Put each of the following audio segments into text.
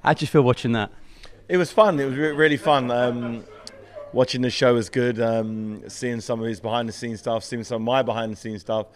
How'd you feel watching that? It was fun. It was really fun. Watching the show was good. Seeing some of his behind-the-scenes stuff, seeing some of my behind-the-scenes stuff.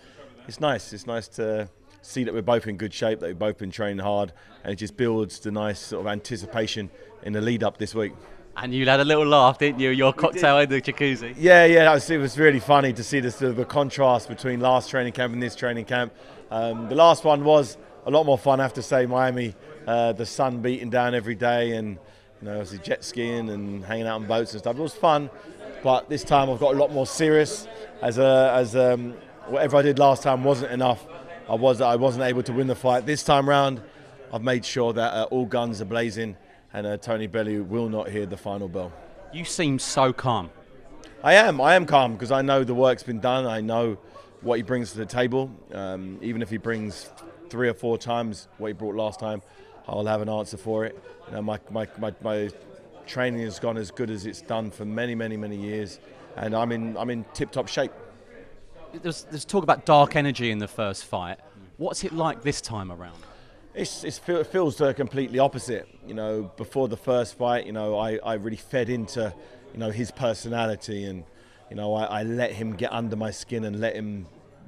It's nice. It's nice to see that we're both in good shape, that we've both been training hard, and it just builds the nice sort of anticipation in the lead-up this week. And you had a little laugh, didn't you? Your cocktail in the jacuzzi. Yeah, it was really funny to see the contrast between last training camp and this training camp. The last one was a lot more fun, I have to say. Miami, the sun beating down every day, and obviously jet skiing and hanging out on boats and stuff. It was fun, but this time I've got a lot more serious. Whatever I did last time wasn't enough. I wasn't able to win the fight. This time round, I've made sure that all guns are blazing, and Tony Bellew will not hear the final bell. You seem so calm. I am calm because I know the work's been done. I know what he brings to the table. Even if he brings 3 or 4 times what he brought last time, I'll have an answer for it. My training has gone as good as it's done for many, many, many years, and I'm in tip-top shape. There's talk about dark energy in the first fight. What's it like this time around? It feels completely opposite. Before the first fight, I really fed into, his personality, and I let him get under my skin and let him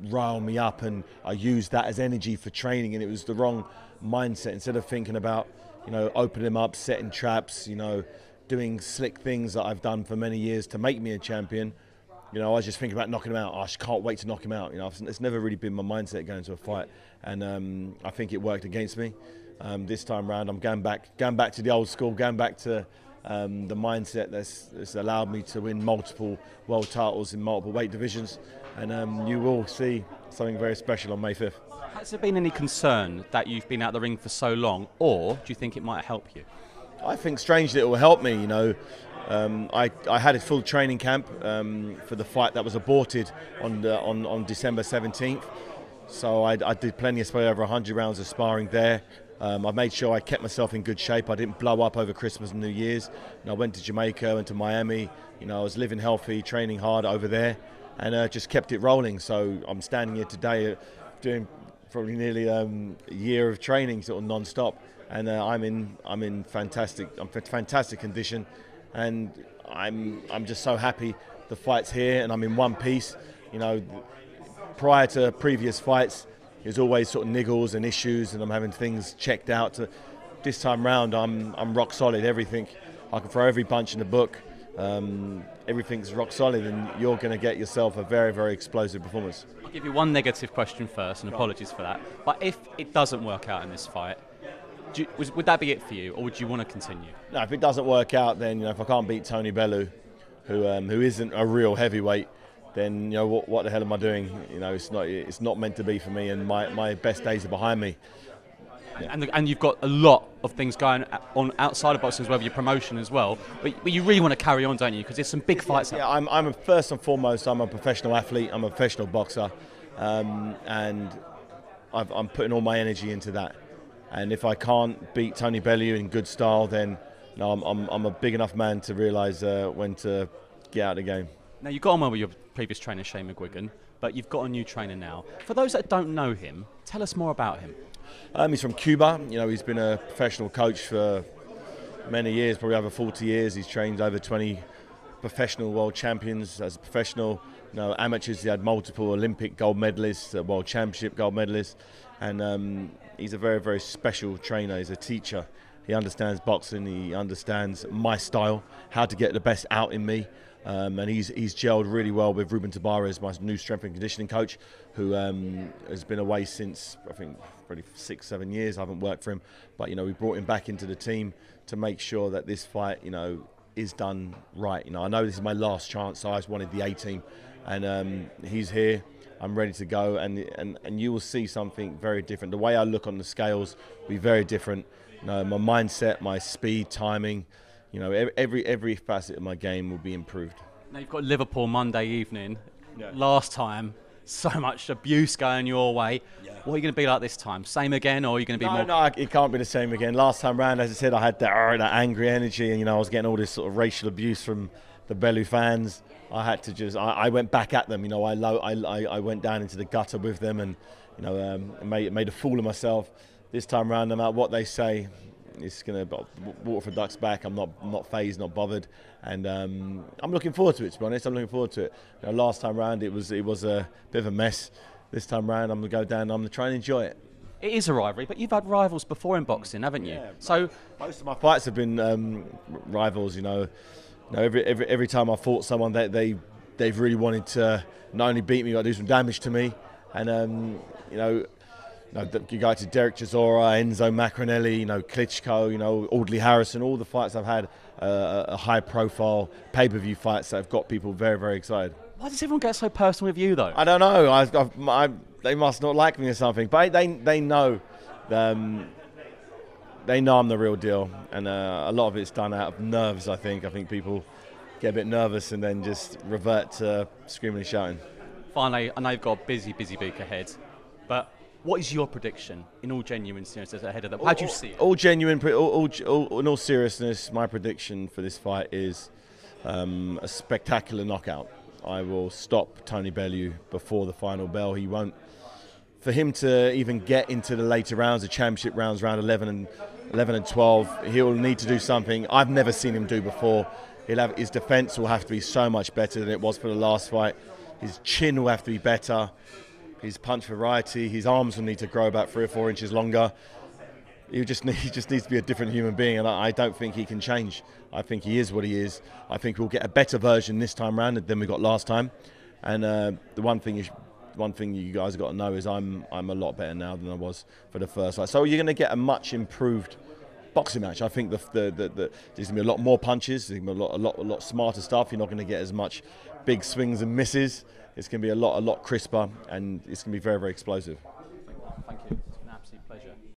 rile me up, and I used that as energy for training, and it was the wrong mindset. Instead of thinking about, opening him up, setting traps, doing slick things that I've done for many years to make me a champion, I was just thinking about knocking him out. I can't wait to knock him out. It's never really been my mindset going into a fight, and I think it worked against me. This time round, I'm going back to the old school, going back to the mindset that's allowed me to win multiple world titles in multiple weight divisions, and you will see something very special on May 5th. Has there been any concern that you've been out the ring for so long, or do you think it might help you? I think strangely it will help me. I had a full training camp for the fight that was aborted on December 17th. So I did plenty of over 100 rounds of sparring there. I made sure I kept myself in good shape. I didn't blow up over Christmas and New Year's. I went to Jamaica, went to Miami. I was living healthy, training hard over there, and just kept it rolling. So I'm standing here today doing probably nearly a year of training, sort of non-stop, and I'm in fantastic condition, and I'm just so happy the fight's here, and I'm in one piece. Prior to previous fights, there's always sort of niggles and issues, and I'm having things checked out. This time round, I'm rock solid. Everything, I can throw every punch in the book. Everything's rock solid, and you're going to get yourself a very, very explosive performance. I'll give you one negative question first, and apologies for that. But if it doesn't work out in this fight, would that be it for you, or would you want to continue? No, if it doesn't work out, then if I can't beat Tony Bellew, who isn't a real heavyweight, then what the hell am I doing? It's not meant to be for me, and my best days are behind me. Yeah. And you've got a lot of things going on outside of boxing as well, with your promotion as well. But you really want to carry on, don't you? Because there's some big fights. Yeah, I'm first and foremost, I'm a professional athlete. I'm a professional boxer, and I'm putting all my energy into that. And if I can't beat Tony Bellew in good style, then I'm a big enough man to realise when to get out of the game. Now, you got on well with your previous trainer, Shane McGuigan, but you've got a new trainer now. For those that don't know him, tell us more about him. He's from Cuba. He's been a professional coach for many years, probably over 40 years. He's trained over 20 professional world champions as a professional. Amateurs, he had multiple Olympic gold medalists, world championship gold medalists, and he's a very, very special trainer. He's a teacher. He understands boxing. He understands my style, how to get the best out in me. And he's gelled really well with Ruben Tabarez, my new strength and conditioning coach, who has been away since, I think, probably 6-7 years. I haven't worked for him, but we brought him back into the team to make sure that this fight, is done right. I know this is my last chance, so I just wanted the A team, and he's here. I'm ready to go, and you will see something very different. The way I look on the scales will be very different. My mindset, my speed, timing. Every facet of my game will be improved. Now you've got Liverpool Monday evening. Yeah. Last time, so much abuse going your way. Yeah. What are you going to be like this time? Same again, or are you going to be more? No, it can't be the same again. Last time round, as I said, I had that angry energy, and I was getting all this sort of racial abuse from the Bellew fans. I had to I went back at them. I went down into the gutter with them, and made a fool of myself. this time around, no matter what they say, it's going to water for ducks back. I'm not phased, not bothered, and I'm looking forward to it. To be honest, I'm looking forward to it. You know, last time round, it was a bit of a mess. This time round, I'm going to go down. I'm going to try and enjoy it. It is a rivalry, but you've had rivals before in boxing, haven't you? Yeah, so most of my fights have been rivals. You know, every time I fought someone, they've really wanted to not only beat me, but do some damage to me, and you know. You go to Derek Chisora, Enzo Macronelli, Klitschko, Audley Harrison, all the fights I've had, high-profile pay-per-view fights that have got people very, very excited. Why does everyone get so personal with you, though? I don't know. They must not like me or something. But they know I'm the real deal, and a lot of it's done out of nerves. I think people get a bit nervous and then just revert to screaming and shouting. Finally, I know you've got a busy week ahead, but what is your prediction, in all genuine seriousness, ahead of that? How do you see it? All genuine, in all seriousness, my prediction for this fight is a spectacular knockout. I will stop Tony Bellew before the final bell. He won't. For him to even get into the later rounds, the championship rounds, round 11 and 12, he'll need to do something I've never seen him do before. His defence will have to be so much better than it was for the last fight. His chin will have to be better. His punch variety, his arms will need to grow about 3 or 4 inches longer. He just needs to be a different human being, and I don't think he can change. I think he is what he is. I think we'll get a better version this time round than we got last time. And the one thing you guys have got to know is I'm a lot better now than I was for the first fight. So you're going to get a much improved boxing match. I think there's going to be a lot more punches. There's going to be a lot smarter stuff. You're not going to get as much big swings and misses. It's going to be a lot crisper, and it's going to be very, very explosive. Thank you. It's been an absolute pleasure.